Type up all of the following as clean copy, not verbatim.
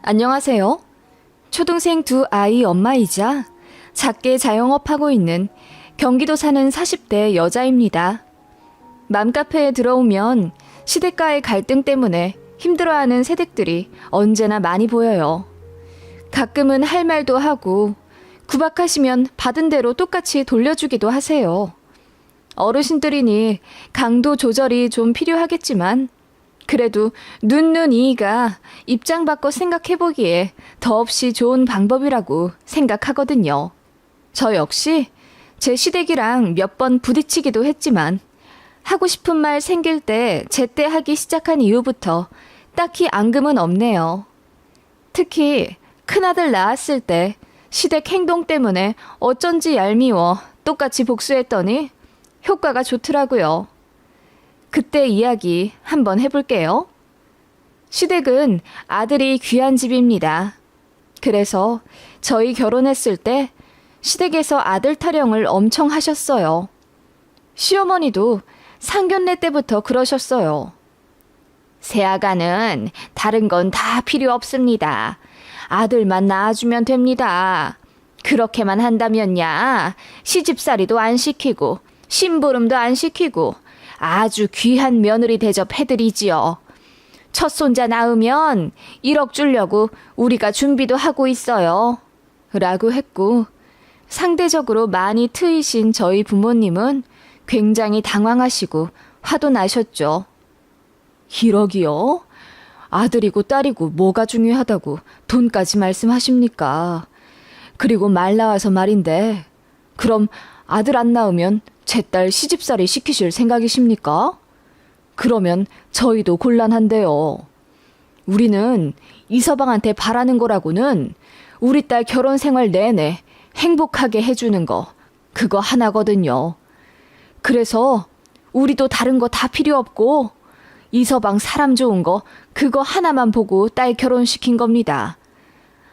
안녕하세요. 초등생 두 아이 엄마이자 작게 자영업하고 있는 경기도 사는 40대 여자입니다. 맘카페에 들어오면 시댁과의 갈등 때문에 힘들어하는 새댁들이 언제나 많이 보여요. 가끔은 할 말도 하고 구박하시면 받은 대로 똑같이 돌려주기도 하세요. 어르신들이니 강도 조절이 좀 필요하겠지만 그래도 눈이가 입장 바꿔 생각해보기에 더없이 좋은 방법이라고 생각하거든요. 저 역시 제 시댁이랑 몇 번 부딪히기도 했지만 하고 싶은 말 생길 때 제때 하기 시작한 이후부터 딱히 앙금은 없네요. 특히 큰아들 낳았을 때 시댁 행동 때문에 어쩐지 얄미워 똑같이 복수했더니 효과가 좋더라고요. 그때 이야기 한번 해볼게요. 시댁은 아들이 귀한 집입니다. 그래서 저희 결혼했을 때 시댁에서 아들 타령을 엄청 하셨어요. 시어머니도 상견례 때부터 그러셨어요. 새아가는 다른 건 다 필요 없습니다. 아들만 낳아주면 됩니다. 그렇게만 한다면야 시집살이도 안 시키고 심부름도 안 시키고 아주 귀한 며느리 대접해드리지요. 첫 손자 낳으면 1억 주려고 우리가 준비도 하고 있어요. 라고 했고 상대적으로 많이 트이신 저희 부모님은 굉장히 당황하시고 화도 나셨죠. 1억이요? 아들이고 딸이고 뭐가 중요하다고 돈까지 말씀하십니까? 그리고 말 나와서 말인데 그럼 아들 안 낳으면 제 딸 시집살이 시키실 생각이십니까? 그러면 저희도 곤란한데요. 우리는 이서방한테 바라는 거라고는 우리 딸 결혼 생활 내내 행복하게 해주는 거 그거 하나거든요. 그래서 우리도 다른 거 다 필요 없고 이서방 사람 좋은 거 그거 하나만 보고 딸 결혼시킨 겁니다.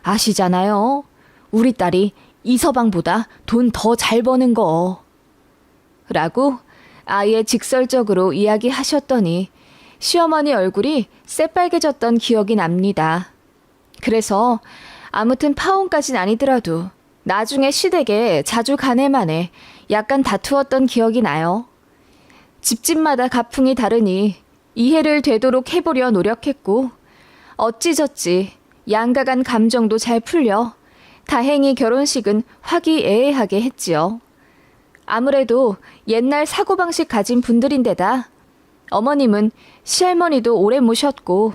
아시잖아요. 우리 딸이 이서방보다 돈 더 잘 버는 거. 라고 아예 직설적으로 이야기하셨더니 시어머니 얼굴이 새빨개졌던 기억이 납니다. 그래서 아무튼 파혼까진 아니더라도 나중에 시댁에 자주 가네마네 약간 다투었던 기억이 나요. 집집마다 가풍이 다르니 이해를 되도록 해보려 노력했고 어찌저찌 양가간 감정도 잘 풀려 다행히 결혼식은 화기애애하게 했지요. 아무래도 옛날 사고방식 가진 분들인데다 어머님은 시할머니도 오래 모셨고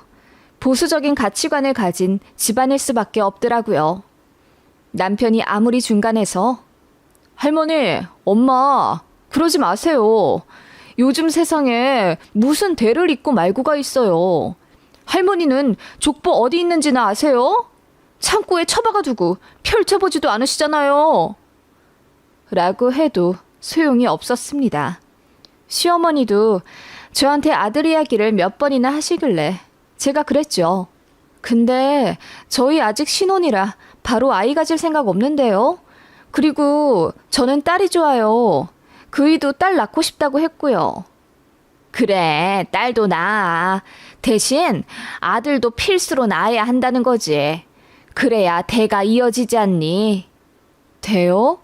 보수적인 가치관을 가진 집안일 수밖에 없더라고요. 남편이 아무리 중간에서 할머니, 엄마, 그러지 마세요. 요즘 세상에 무슨 대를 잇고 말고가 있어요. 할머니는 족보 어디 있는지나 아세요? 창고에 처박아 두고 펼쳐보지도 않으시잖아요. 라고 해도 소용이 없었습니다. 시어머니도 저한테 아들 이야기를 몇 번이나 하시길래 제가 그랬죠. 근데 저희 아직 신혼이라 바로 아이 가질 생각 없는데요. 그리고 저는 딸이 좋아요. 그이도 딸 낳고 싶다고 했고요. 그래, 딸도 낳아. 대신 아들도 필수로 낳아야 한다는 거지. 그래야 대가 이어지지 않니? 대요?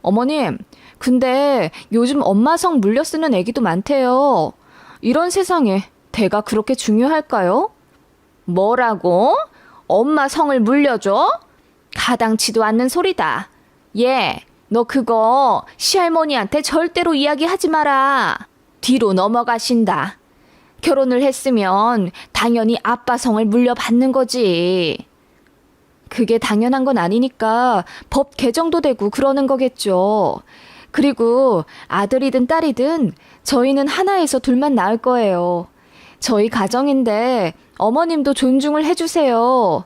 어머님, 근데 요즘 엄마 성 물려 쓰는 애기도 많대요. 이런 세상에 대가 그렇게 중요할까요? 뭐라고? 엄마 성을 물려줘? 가당치도 않는 소리다. 얘, 너 그거 시할머니한테 절대로 이야기하지 마라. 뒤로 넘어가신다. 결혼을 했으면 당연히 아빠 성을 물려받는 거지. 그게 당연한 건 아니니까 법 개정도 되고 그러는 거겠죠. 그리고 아들이든 딸이든 저희는 하나에서 둘만 낳을 거예요. 저희 가정인데 어머님도 존중을 해주세요.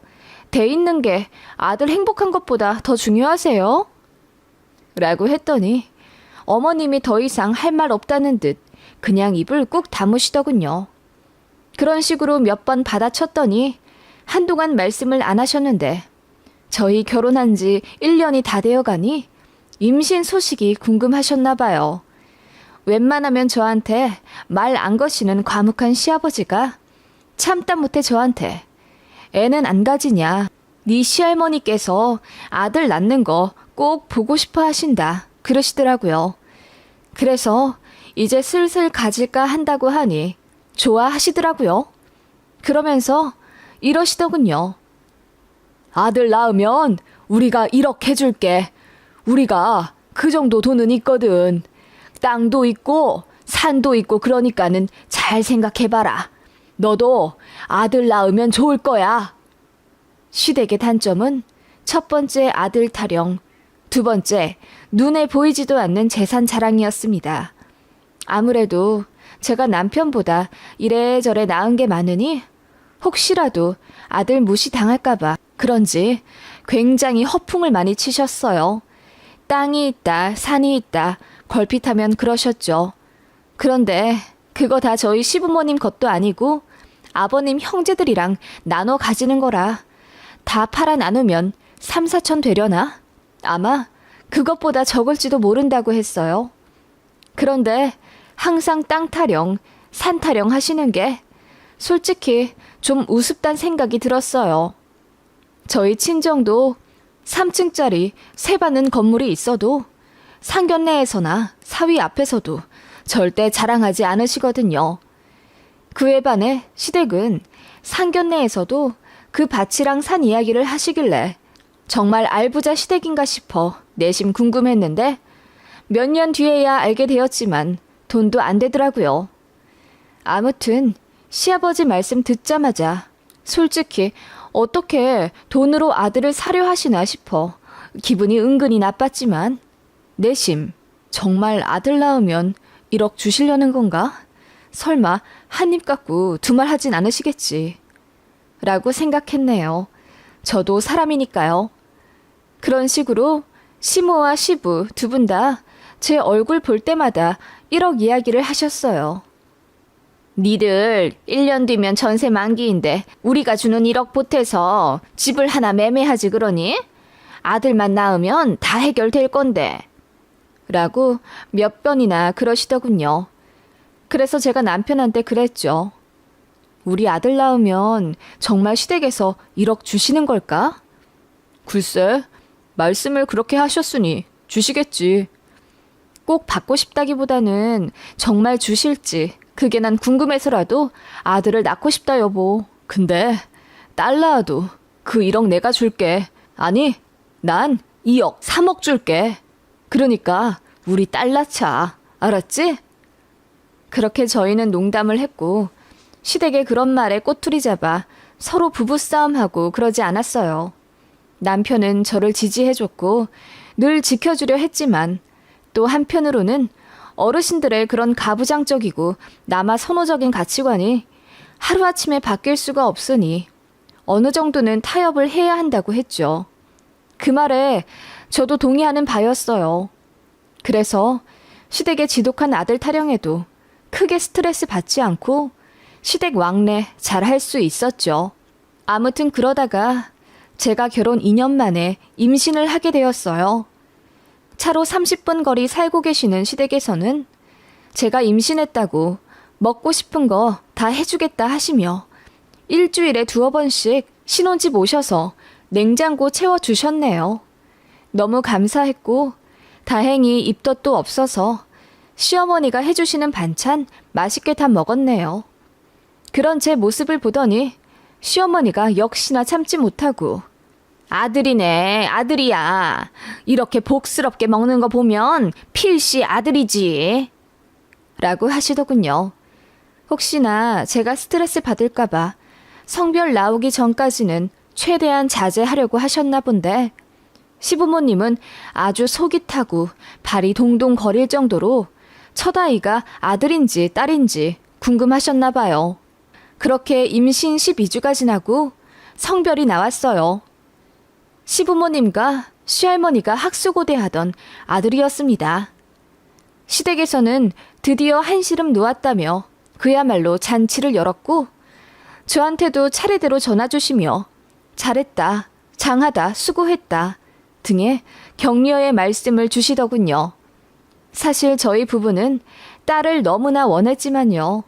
돼 있는 게 아들 행복한 것보다 더 중요하세요? 라고 했더니 어머님이 더 이상 할 말 없다는 듯 그냥 입을 꾹 다무시더군요. 그런 식으로 몇 번 받아쳤더니 한동안 말씀을 안 하셨는데 저희 결혼한 지 1년이 다 되어가니 임신 소식이 궁금하셨나 봐요. 웬만하면 저한테 말 안 거시는 과묵한 시아버지가 참다 못해 저한테 애는 안 가지냐. 네 시할머니께서 아들 낳는 거 꼭 보고 싶어 하신다. 그러시더라고요. 그래서 이제 슬슬 가질까 한다고 하니 좋아하시더라고요. 그러면서 이러시더군요. 아들 낳으면 우리가 1억 해줄게. 우리가 그 정도 돈은 있거든. 땅도 있고 산도 있고 그러니까는 잘 생각해봐라. 너도 아들 낳으면 좋을 거야. 시댁의 단점은 첫 번째 아들 타령, 두 번째 눈에 보이지도 않는 재산 자랑이었습니다. 아무래도 제가 남편보다 이래저래 낳은 게 많으니 혹시라도 아들 무시당할까봐 그런지 굉장히 허풍을 많이 치셨어요. 땅이 있다, 산이 있다, 걸핏하면 그러셨죠. 그런데 그거 다 저희 시부모님 것도 아니고 아버님 형제들이랑 나눠 가지는 거라 다 팔아 나누면 3, 4천 되려나? 아마 그것보다 적을지도 모른다고 했어요. 그런데 항상 땅 타령, 산 타령 하시는 게 솔직히 좀 우습단 생각이 들었어요. 저희 친정도 3층짜리 세받는 건물이 있어도 상견례에서나 사위 앞에서도 절대 자랑하지 않으시거든요. 그에 반해 시댁은 상견례에서도 그 밭이랑 산 이야기를 하시길래 정말 알부자 시댁인가 싶어 내심 궁금했는데 몇 년 뒤에야 알게 되었지만 돈도 안 되더라고요. 아무튼 시아버지 말씀 듣자마자 솔직히 어떻게 돈으로 아들을 사려 하시나 싶어 기분이 은근히 나빴지만 내심 정말 아들 낳으면 1억 주시려는 건가? 설마 한 입 갖고 두 말 하진 않으시겠지. 라고 생각했네요. 저도 사람이니까요. 그런 식으로 시모와 시부 두 분 다 제 얼굴 볼 때마다 1억 이야기를 하셨어요. 니들 1년 뒤면 전세 만기인데 우리가 주는 1억 보태서 집을 하나 매매하지 그러니? 아들만 낳으면 다 해결될 건데. 라고 몇 번이나 그러시더군요. 그래서 제가 남편한테 그랬죠. 우리 아들 낳으면 정말 시댁에서 1억 주시는 걸까? 글쎄, 말씀을 그렇게 하셨으니 주시겠지. 꼭 받고 싶다기보다는 정말 주실지 그게 난 궁금해서라도 아들을 낳고 싶다 여보. 근데 딸 낳아도 그 1억 내가 줄게. 아니, 난 2억, 3억 줄게. 그러니까 우리 딸 낳자. 알았지? 그렇게 저희는 농담을 했고 시댁의 그런 말에 꼬투리 잡아 서로 부부싸움하고 그러지 않았어요. 남편은 저를 지지해줬고 늘 지켜주려 했지만 또 한편으로는 어르신들의 그런 가부장적이고 남아 선호적인 가치관이 하루아침에 바뀔 수가 없으니 어느 정도는 타협을 해야 한다고 했죠. 그 말에 저도 동의하는 바였어요. 그래서 시댁의 지독한 아들 타령에도 크게 스트레스 받지 않고 시댁 왕래 잘 할 수 있었죠. 아무튼 그러다가 제가 결혼 2년 만에 임신을 하게 되었어요. 차로 30분 거리 살고 계시는 시댁에서는 제가 임신했다고 먹고 싶은 거 다 해주겠다 하시며 일주일에 2번씩 신혼집 오셔서 냉장고 채워주셨네요. 너무 감사했고 다행히 입덧도 없어서 시어머니가 해주시는 반찬 맛있게 다 먹었네요. 그런 제 모습을 보더니 시어머니가 역시나 참지 못하고 아들이네, 아들이야. 이렇게 복스럽게 먹는 거 보면 필시 아들이지. 라고 하시더군요. 혹시나 제가 스트레스 받을까봐 성별 나오기 전까지는 최대한 자제하려고 하셨나 본데 시부모님은 아주 속이 타고 발이 동동 거릴 정도로 첫 아이가 아들인지 딸인지 궁금하셨나 봐요. 그렇게 임신 12주가 지나고 성별이 나왔어요. 시부모님과 시할머니가 학수고대하던 아들이었습니다. 시댁에서는 드디어 한시름 놓았다며 그야말로 잔치를 열었고 저한테도 차례대로 전화주시며 잘했다, 장하다, 수고했다 등의 격려의 말씀을 주시더군요. 사실 저희 부부는 딸을 너무나 원했지만요.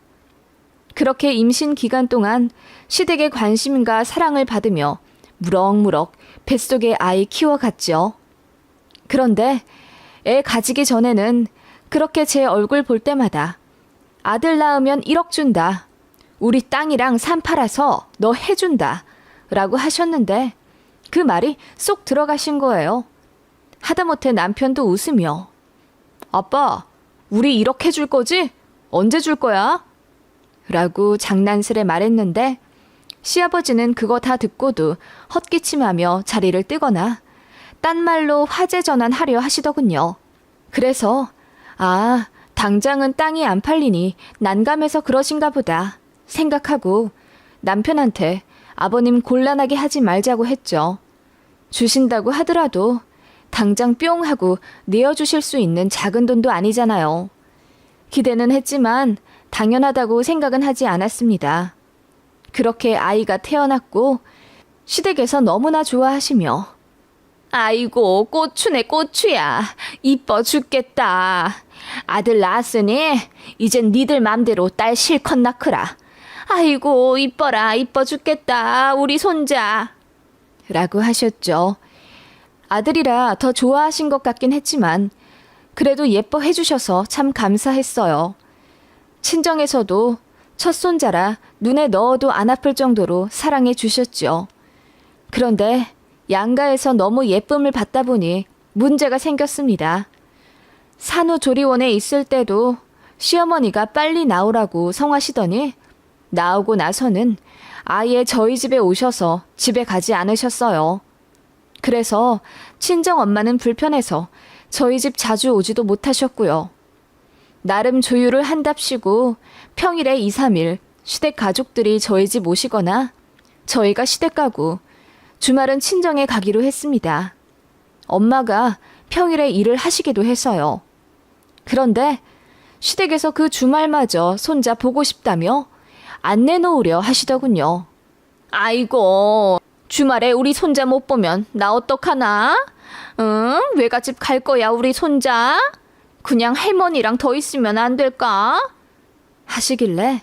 그렇게 임신 기간 동안 시댁의 관심과 사랑을 받으며 무럭무럭 뱃속에 아이 키워갔죠. 그런데 애 가지기 전에는 그렇게 제 얼굴 볼 때마다 아들 낳으면 1억 준다. 우리 땅이랑 산 팔아서 너 해준다. 라고 하셨는데 그 말이 쏙 들어가신 거예요. 하다못해 남편도 웃으며 아빠, 우리 1억 해줄 거지? 언제 줄 거야? 라고 장난스레 말했는데 시아버지는 그거 다 듣고도 헛기침하며 자리를 뜨거나 딴 말로 화제 전환하려 하시더군요. 그래서 당장은 땅이 안 팔리니 난감해서 그러신가 보다 생각하고 남편한테 아버님 곤란하게 하지 말자고 했죠. 주신다고 하더라도 당장 뿅 하고 내어주실 수 있는 작은 돈도 아니잖아요. 기대는 했지만 당연하다고 생각은 하지 않았습니다. 그렇게 아이가 태어났고 시댁에서 너무나 좋아하시며 아이고 고추네 고추야. 이뻐 죽겠다. 아들 낳았으니 이젠 니들 맘대로 딸 실컷 낳거라. 아이고 이뻐라 이뻐 죽겠다 우리 손자. 라고 하셨죠. 아들이라 더 좋아하신 것 같긴 했지만 그래도 예뻐해 주셔서 참 감사했어요. 친정에서도 첫 손자라 눈에 넣어도 안 아플 정도로 사랑해 주셨죠. 그런데 양가에서 너무 예쁨을 받다 보니 문제가 생겼습니다. 산후조리원에 있을 때도 시어머니가 빨리 나오라고 성하시더니 나오고 나서는 아예 저희 집에 오셔서 집에 가지 않으셨어요. 그래서 친정엄마는 불편해서 저희 집 자주 오지도 못하셨고요. 나름 조율을 한답시고 평일에 2, 3일 시댁 가족들이 저희 집 오시거나 저희가 시댁 가고 주말은 친정에 가기로 했습니다. 엄마가 평일에 일을 하시기도 해서요. 그런데 시댁에서 그 주말마저 손자 보고 싶다며 안 내놓으려 하시더군요. 아이고, 주말에 우리 손자 못 보면 나 어떡하나? 응? 외갓집 갈 거야 우리 손자? 그냥 할머니랑 더 있으면 안 될까? 하시길래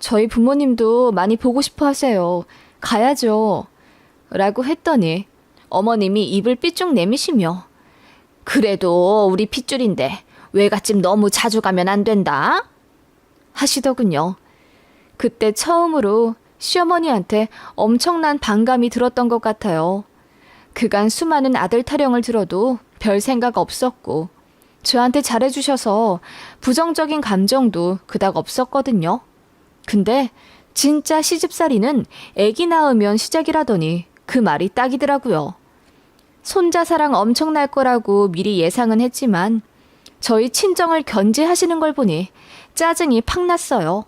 저희 부모님도 많이 보고 싶어 하세요. 가야죠. 라고 했더니 어머님이 입을 삐쭉 내미시며 그래도 우리 핏줄인데 외갓집 너무 자주 가면 안 된다? 하시더군요. 그때 처음으로 시어머니한테 엄청난 반감이 들었던 것 같아요. 그간 수많은 아들 타령을 들어도 별 생각 없었고 저한테 잘해주셔서 부정적인 감정도 그닥 없었거든요. 근데 진짜 시집살이는 애기 낳으면 시작이라더니 그 말이 딱이더라고요. 손자 사랑 엄청날 거라고 미리 예상은 했지만 저희 친정을 견제하시는 걸 보니 짜증이 팍 났어요.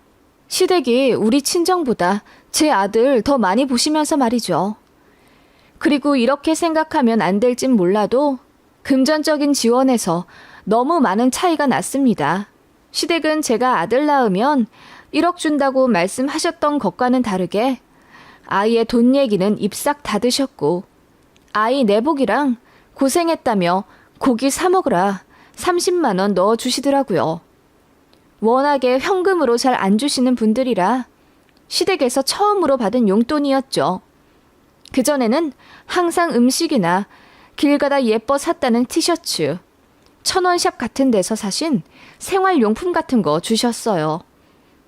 시댁이 우리 친정보다 제 아들 더 많이 보시면서 말이죠. 그리고 이렇게 생각하면 안 될진 몰라도 금전적인 지원에서 너무 많은 차이가 났습니다. 시댁은 제가 아들 낳으면 1억 준다고 말씀하셨던 것과는 다르게 아이의 돈 얘기는 입싹 닫으셨고 아이 내복이랑 고생했다며 고기 사 먹으라 30만 원 넣어주시더라고요. 워낙에 현금으로 잘 안 주시는 분들이라 시댁에서 처음으로 받은 용돈이었죠. 그전에는 항상 음식이나 길 가다 예뻐 샀다는 티셔츠, 1,000원샵 같은 데서 사신 생활용품 같은 거 주셨어요.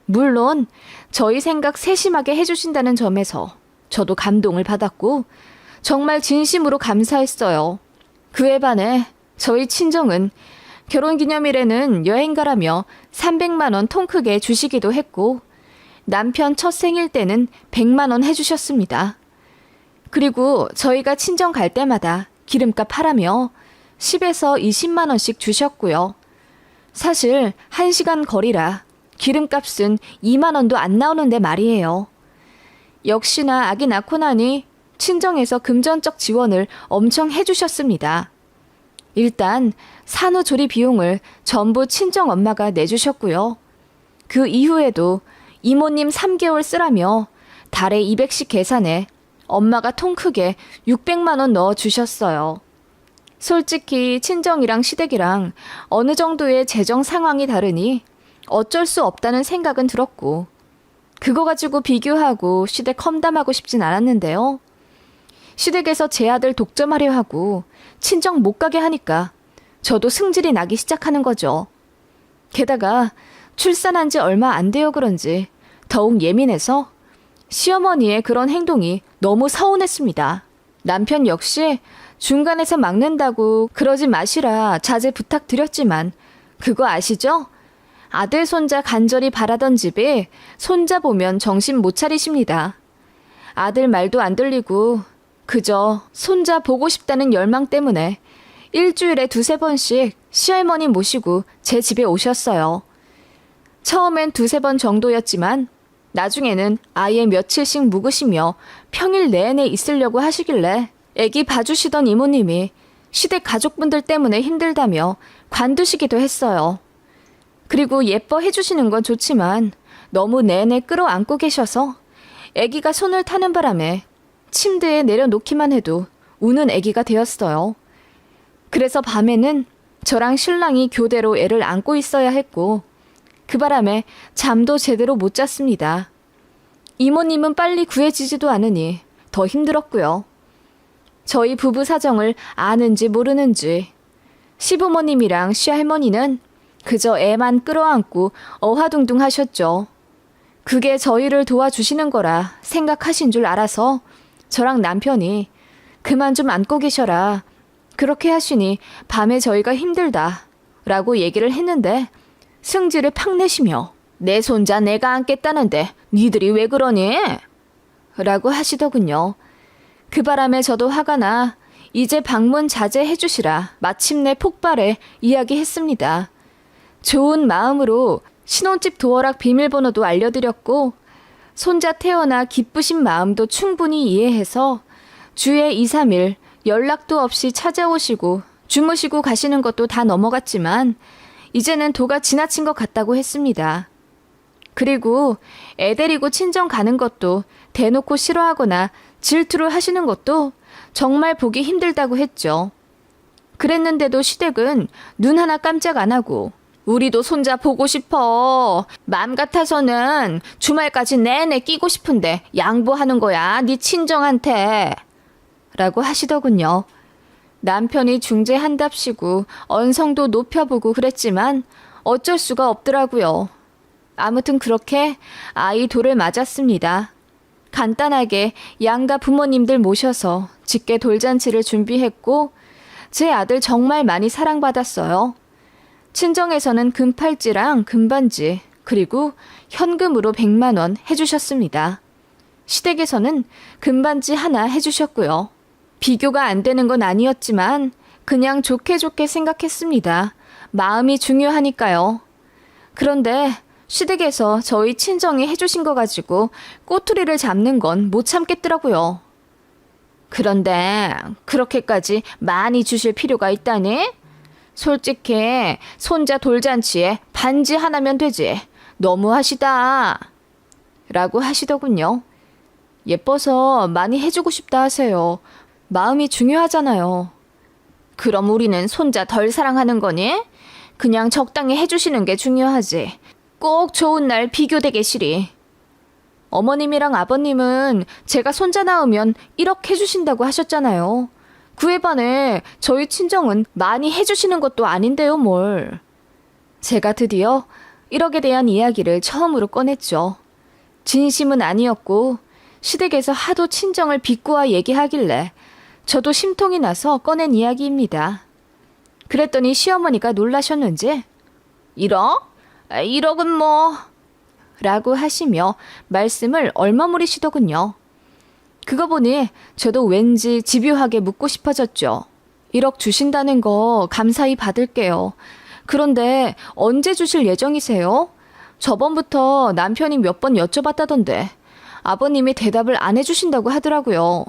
물론 저희 생각 세심하게 해주신다는 점에서 저도 감동을 받았고 정말 진심으로 감사했어요. 그에 반해 저희 친정은 결혼기념일에는 여행 가라며 300만 원 통 크게 주시기도 했고 남편 첫 생일 때는 100만 원 해주셨습니다. 그리고 저희가 친정 갈 때마다 기름값 하라며 10에서 20만 원씩 주셨고요. 사실 1시간 거리라 기름값은 2만 원도 안 나오는데 말이에요. 역시나 아기 낳고 나니 친정에서 금전적 지원을 엄청 해주셨습니다. 일단 산후조리 비용을 전부 친정엄마가 내주셨고요. 그 이후에도 이모님 3개월 쓰라며 달에 200씩 계산해 엄마가 통 크게 600만 원 넣어주셨어요. 솔직히 친정이랑 시댁이랑 어느 정도의 재정 상황이 다르니 어쩔 수 없다는 생각은 들었고 그거 가지고 비교하고 시댁 험담하고 싶진 않았는데요. 시댁에서 제 아들 독점하려 하고 친정 못 가게 하니까 저도 승질이 나기 시작하는 거죠. 게다가 출산한 지 얼마 안 되어 그런지 더욱 예민해서 시어머니의 그런 행동이 너무 서운했습니다. 남편 역시 중간에서 막는다고 그러지 마시라 자제 부탁드렸지만 그거 아시죠? 아들 손자 간절히 바라던 집에 손자 보면 정신 못 차리십니다. 아들 말도 안 들리고 그저 손자 보고 싶다는 열망 때문에 일주일에 2-3번씩 시할머니 모시고 제 집에 오셨어요. 처음엔 2-3번 정도였지만 나중에는 아예 며칠씩 묵으시며 평일 내내 있으려고 하시길래 애기 봐주시던 이모님이 시댁 가족분들 때문에 힘들다며 관두시기도 했어요. 그리고 예뻐해 주시는 건 좋지만 너무 내내 끌어안고 계셔서 애기가 손을 타는 바람에 침대에 내려놓기만 해도 우는 애기가 되었어요. 그래서 밤에는 저랑 신랑이 교대로 애를 안고 있어야 했고 그 바람에 잠도 제대로 못 잤습니다. 이모님은 빨리 구해지지도 않으니 더 힘들었고요. 저희 부부 사정을 아는지 모르는지 시부모님이랑 시할머니는 그저 애만 끌어안고 어화둥둥 하셨죠. 그게 저희를 도와주시는 거라 생각하신 줄 알아서 저랑 남편이 그만 좀 안고 계셔라. 그렇게 하시니 밤에 저희가 힘들다 라고 얘기를 했는데 승질을 팍 내시며 내 손자 내가 안겠다는데 니들이 왜 그러니? 라고 하시더군요. 그 바람에 저도 화가 나 이제 방문 자제해 주시라 마침내 폭발해 이야기했습니다. 좋은 마음으로 신혼집 도어락 비밀번호도 알려드렸고 손자 태어나 기쁘신 마음도 충분히 이해해서 주에 2-3일 연락도 없이 찾아오시고 주무시고 가시는 것도 다 넘어갔지만 이제는 도가 지나친 것 같다고 했습니다. 그리고 애 데리고 친정 가는 것도 대놓고 싫어하거나 질투를 하시는 것도 정말 보기 힘들다고 했죠. 그랬는데도 시댁은 눈 하나 깜짝 안 하고 우리도 손자 보고 싶어. 맘 같아서는 주말까지 내내 끼고 싶은데 양보하는 거야. 네 친정한테. 라고 하시더군요. 남편이 중재한답시고 언성도 높여보고 그랬지만 어쩔 수가 없더라고요. 아무튼 그렇게 아이 돌을 맞았습니다. 간단하게 양가 부모님들 모셔서 직계 돌잔치를 준비했고 제 아들 정말 많이 사랑받았어요. 친정에서는 금팔찌랑 금반지 그리고 현금으로 100만 원 해주셨습니다. 시댁에서는 금반지 하나 해주셨고요. 비교가 안 되는 건 아니었지만 그냥 좋게 좋게 생각했습니다. 마음이 중요하니까요. 그런데 시댁에서 저희 친정이 해주신 거 가지고 꼬투리를 잡는 건 못 참겠더라고요. 그런데 그렇게까지 많이 주실 필요가 있다니? 솔직히 손자 돌잔치에 반지 하나면 되지. 너무하시다. 라고 하시더군요. 예뻐서 많이 해주고 싶다 하세요. 마음이 중요하잖아요. 그럼 우리는 손자 덜 사랑하는 거니? 그냥 적당히 해주시는 게 중요하지. 꼭 좋은 날 비교되게 시리. 어머님이랑 아버님은 제가 손자 낳으면 1억 해주신다고 하셨잖아요. 그에 반해 저희 친정은 많이 해주시는 것도 아닌데요, 뭘. 제가 드디어 1억에 대한 이야기를 처음으로 꺼냈죠. 진심은 아니었고 시댁에서 하도 친정을 비꼬아 얘기하길래 저도 심통이 나서 꺼낸 이야기입니다. 그랬더니 시어머니가 놀라셨는지 1억? 1억은 뭐... 라고 하시며 말씀을 얼머무리시더군요. 그거 보니 저도 왠지 집요하게 묻고 싶어졌죠. 1억 주신다는 거 감사히 받을게요. 그런데 언제 주실 예정이세요? 저번부터 남편이 몇 번 여쭤봤다던데 아버님이 대답을 안 해주신다고 하더라고요.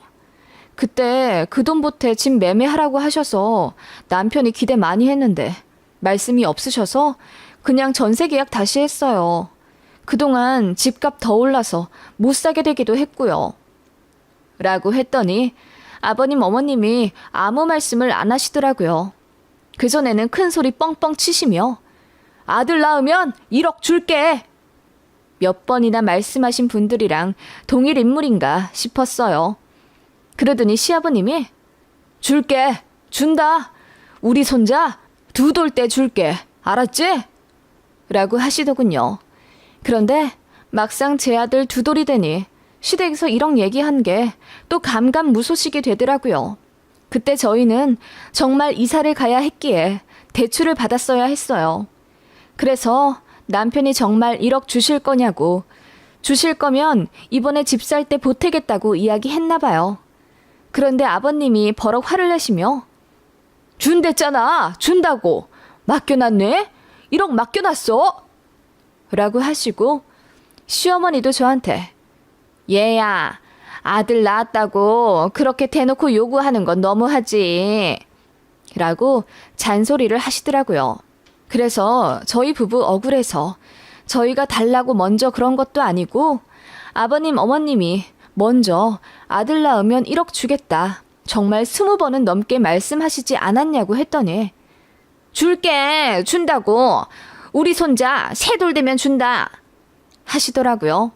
그때 그 돈 보태 집 매매하라고 하셔서 남편이 기대 많이 했는데 말씀이 없으셔서 그냥 전세 계약 다시 했어요. 그동안 집값 더 올라서 못 사게 되기도 했고요. 라고 했더니 아버님 어머님이 아무 말씀을 안 하시더라고요. 그전에는 큰 소리 뻥뻥 치시며 아들 낳으면 1억 줄게! 몇 번이나 말씀하신 분들이랑 동일 인물인가 싶었어요. 그러더니 시아버님이 줄게, 준다. 우리 손자 두 돌 때 줄게. 알았지? 라고 하시더군요. 그런데 막상 제 아들 두 돌이 되니 시댁에서 1억 얘기한 게 또 감감무소식이 되더라고요. 그때 저희는 정말 이사를 가야 했기에 대출을 받았어야 했어요. 그래서 남편이 정말 1억 주실 거냐고, 주실 거면 이번에 집 살 때 보태겠다고 이야기했나 봐요. 그런데 아버님이 버럭 화를 내시며 준댔잖아. 준다고. 맡겨놨네. 1억 맡겨놨어. 라고 하시고 시어머니도 저한테 얘야, 아들 낳았다고 그렇게 대놓고 요구하는 건 너무하지. 라고 잔소리를 하시더라고요. 그래서 저희 부부 억울해서 저희가 달라고 먼저 그런 것도 아니고 아버님 어머님이 먼저 아들 낳으면 1억 주겠다. 정말 20번은 넘게 말씀하시지 않았냐고 했더니 줄게, 준다고. 우리 손자 세 돌 되면 준다. 하시더라고요.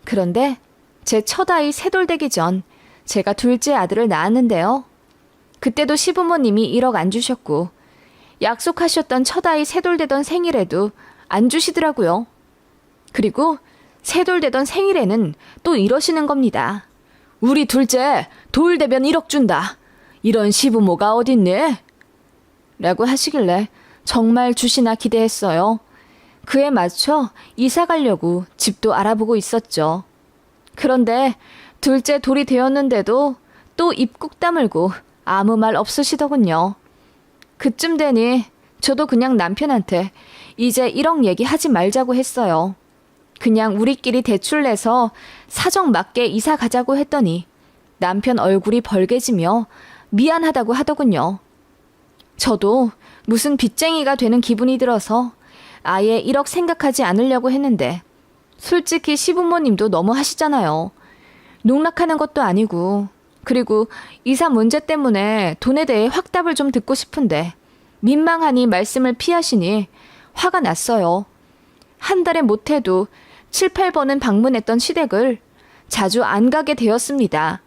그런데 제 첫 아이 세 돌 되기 전 제가 둘째 아들을 낳았는데요. 그때도 시부모님이 1억 안 주셨고 약속하셨던 첫 아이 세 돌 되던 생일에도 안 주시더라고요. 그리고 세 돌 되던 생일에는 또 이러시는 겁니다. 우리 둘째 돌 되면 1억 준다. 이런 시부모가 어딨네? 라고 하시길래 정말 주시나 기대했어요. 그에 맞춰 이사 가려고 집도 알아보고 있었죠. 그런데 둘째 돌이 되었는데도 또 입 꾹 다물고 아무 말 없으시더군요. 그쯤 되니 저도 그냥 남편한테 이제 1억 얘기하지 말자고 했어요. 그냥 우리끼리 대출 내서 사정 맞게 이사 가자고 했더니 남편 얼굴이 벌개지며 미안하다고 하더군요. 저도 무슨 빚쟁이가 되는 기분이 들어서 아예 1억 생각하지 않으려고 했는데 솔직히 시부모님도 너무 하시잖아요. 농락하는 것도 아니고, 그리고 이사 문제 때문에 돈에 대해 확답을 좀 듣고 싶은데 민망하니 말씀을 피하시니 화가 났어요. 한 달에 못해도 7, 8번은 방문했던 시댁을 자주 안 가게 되었습니다.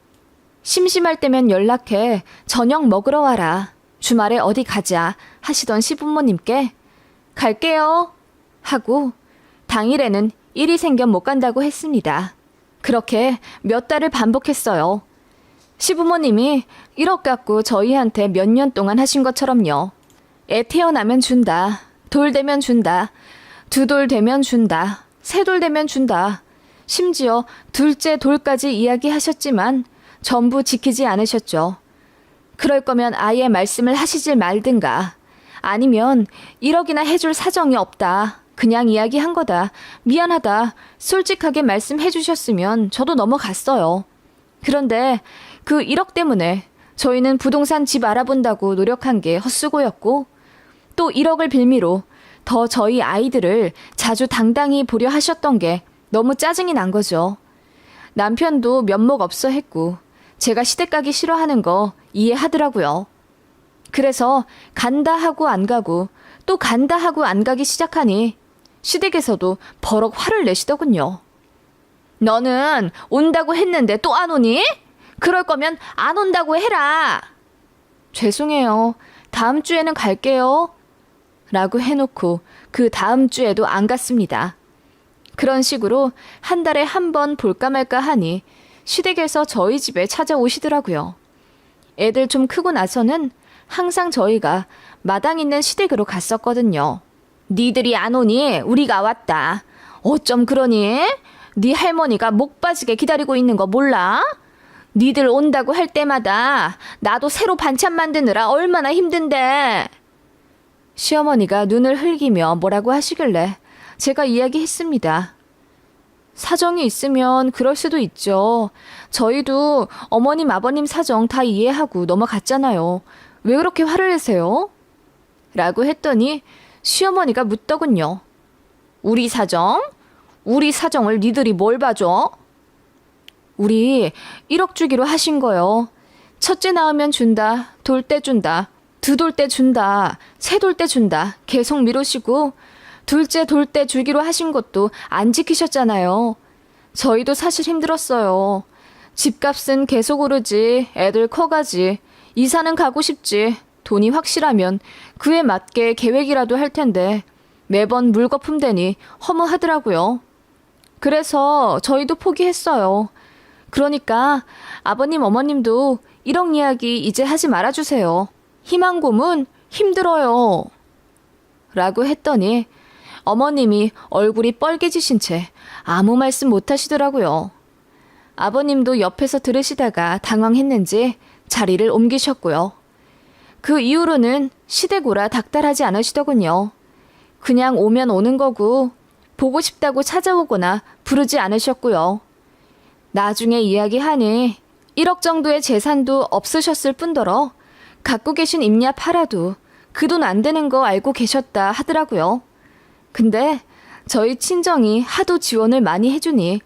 심심할 때면 연락해 저녁 먹으러 와라. 주말에 어디 가자 하시던 시부모님께 갈게요 하고 당일에는 일이 생겨 못 간다고 했습니다. 그렇게 몇 달을 반복했어요. 시부모님이 1억 갖고 저희한테 몇 년 동안 하신 것처럼요. 애 태어나면 준다. 돌 되면 준다. 두 돌 되면 준다. 세 돌 되면 준다. 심지어 둘째 돌까지 이야기하셨지만 전부 지키지 않으셨죠. 그럴 거면 아예 말씀을 하시질 말든가. 아니면 1억이나 해줄 사정이 없다. 그냥 이야기한 거다. 미안하다. 솔직하게 말씀해 주셨으면 저도 넘어갔어요. 그런데 그 1억 때문에 저희는 부동산 집 알아본다고 노력한 게 헛수고였고 또 1억을 빌미로 더 저희 아이들을 자주 당당히 보려 하셨던 게 너무 짜증이 난 거죠. 남편도 면목 없어 했고 제가 시댁 가기 싫어하는 거 이해하더라고요. 그래서 간다 하고 안 가고 또 간다 하고 안 가기 시작하니 시댁에서도 버럭 화를 내시더군요. 너는 온다고 했는데 또 안 오니? 그럴 거면 안 온다고 해라. 죄송해요. 다음 주에는 갈게요. 라고 해놓고 그 다음 주에도 안 갔습니다. 그런 식으로 한 달에 한 번 볼까 말까 하니 시댁에서 저희 집에 찾아오시더라고요. 애들 좀 크고 나서는 항상 저희가 마당 있는 시댁으로 갔었거든요. 니들이 안 오니 우리가 왔다. 어쩜 그러니? 네 할머니가 목 빠지게 기다리고 있는 거 몰라? 니들 온다고 할 때마다 나도 새로 반찬 만드느라 얼마나 힘든데. 시어머니가 눈을 흘기며 뭐라고 하시길래 제가 이야기했습니다. 사정이 있으면 그럴 수도 있죠. 저희도 어머님 아버님 사정 다 이해하고 넘어갔잖아요. 왜 그렇게 화를 내세요? 라고 했더니 시어머니가 묻더군요. 우리 사정? 우리 사정을 니들이 뭘 봐줘? 우리 1억 주기로 하신 거요. 첫째 낳으면 준다. 돌 때 준다. 두 돌 때 준다. 세 돌 때 준다. 계속 미루시고 둘째 돌 때 주기로 하신 것도 안 지키셨잖아요. 저희도 사실 힘들었어요. 집값은 계속 오르지, 애들 커가지, 이사는 가고 싶지, 돈이 확실하면 그에 맞게 계획이라도 할 텐데 매번 물거품 되니 허무하더라고요. 그래서 저희도 포기했어요. 그러니까 아버님 어머님도 1억 이야기 이제 하지 말아주세요. 희망 고문 힘들어요. 라고 했더니 어머님이 얼굴이 뻘개지신 채 아무 말씀 못 하시더라고요. 아버님도 옆에서 들으시다가 당황했는지 자리를 옮기셨고요. 그 이후로는 시댁오라 닥달하지 않으시더군요. 그냥 오면 오는 거고 보고 싶다고 찾아오거나 부르지 않으셨고요. 나중에 이야기하니 1억 정도의 재산도 없으셨을 뿐더러 갖고 계신 임야 팔아도 그 돈 안 되는 거 알고 계셨다 하더라고요. 근데 저희 친정이 하도 지원을 많이 해주니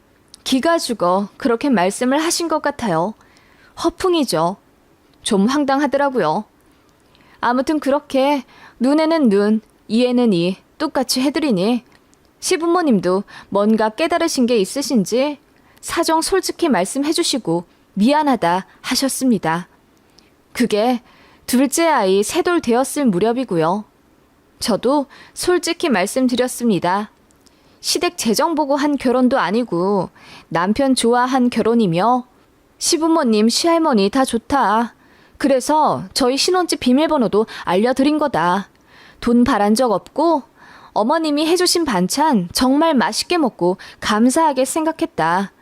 기가 죽어 그렇게 말씀을 하신 것 같아요. 허풍이죠. 좀 황당하더라고요. 아무튼 그렇게 눈에는 눈, 이에는 이 똑같이 해드리니 시부모님도 뭔가 깨달으신 게 있으신지 사정 솔직히 말씀해 주시고 미안하다 하셨습니다. 그게 둘째 아이 셋돌 되었을 무렵이고요. 저도 솔직히 말씀드렸습니다. 시댁 재정 보고 한 결혼도 아니고 남편 좋아한 결혼이며 시부모님 시할머니 다 좋다. 그래서 저희 신혼집 비밀번호도 알려드린 거다. 돈 바란 적 없고 어머님이 해주신 반찬 정말 맛있게 먹고 감사하게 생각했다.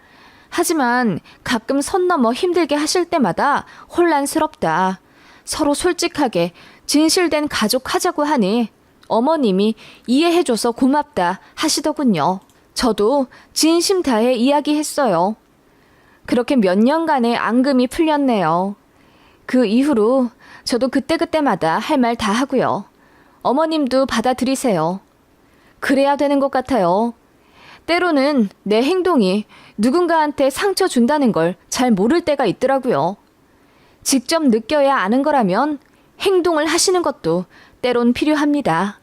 하지만 가끔 선 넘어 힘들게 하실 때마다 혼란스럽다. 서로 솔직하게 진실된 가족 하자고 하니 어머님이 이해해줘서 고맙다 하시더군요. 저도 진심 다해 이야기했어요. 그렇게 몇 년간의 앙금이 풀렸네요. 그 이후로 저도 그때그때마다 할 말 다 하고요. 어머님도 받아들이세요. 그래야 되는 것 같아요. 때로는 내 행동이 누군가한테 상처 준다는 걸 잘 모를 때가 있더라고요. 직접 느껴야 아는 거라면 행동을 하시는 것도 때론 필요합니다.